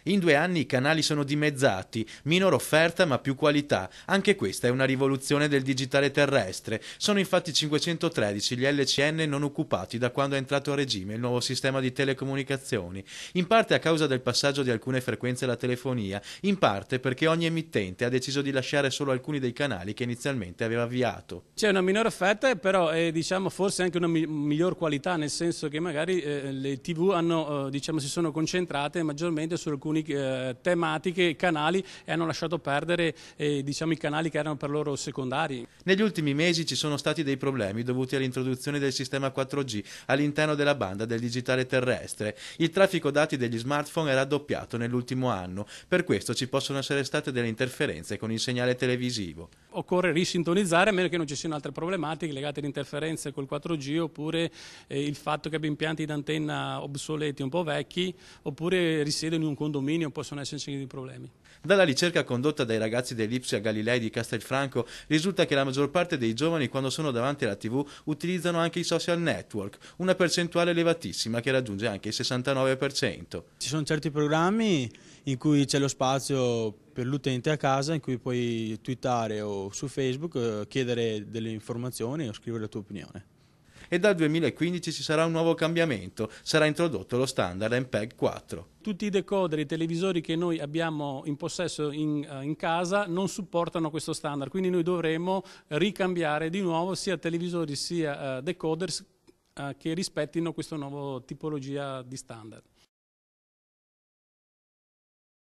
In 2 anni i canali sono dimezzati, minor offerta ma più qualità. Anche questa è una rivoluzione del digitale terrestre. Sono infatti 513 gli LCN non occupati da quando è entrato a regime il nuovo sistema di telecomunicazioni, in parte a causa del passaggio di alcune frequenze alla telefonia, in parte perché ogni emittente ha deciso di lasciare solo alcuni dei canali che inizialmente aveva avviato. C'è una minore offerta, però diciamo forse anche una miglior qualità, nel senso che magari le TV hanno, diciamo, si sono concentrate maggiormente su alcune tematiche, canali, e hanno lasciato perdere diciamo, i canali che erano per loro secondari. Negli ultimi mesi ci sono stati dei problemi dovuti all'introduzione del sistema 4G all'interno della banda del digitale terrestre. Il traffico dati degli smartphone è raddoppiato nell'ultimo anno, per questo ci possono essere state delle interferenze con il segnale televisivo. Occorre risintonizzare a meno che non ci siano altre problematiche legate alle interferenze col 4G, oppure il fatto che abbia impianti d'antenna obsoleti, un po' vecchi, oppure risiedono in un condominio, possono esserci dei problemi. Dalla ricerca condotta dai ragazzi dell'Ipsia Galilei di Castelfranco risulta che la maggior parte dei giovani quando sono davanti alla TV utilizzano anche i social network, una percentuale elevatissima che raggiunge anche il 69%. Ci sono certi programmi in cui c'è lo spazio per l'utente a casa, in cui puoi twittare o su Facebook chiedere delle informazioni o scrivere la tua opinione. E dal 2015 ci sarà un nuovo cambiamento, sarà introdotto lo standard MPEG 4. Tutti i decoder, i televisori che noi abbiamo in possesso in casa non supportano questo standard, quindi noi dovremo ricambiare di nuovo sia televisori sia decoders che rispettino questa nuova tipologia di standard.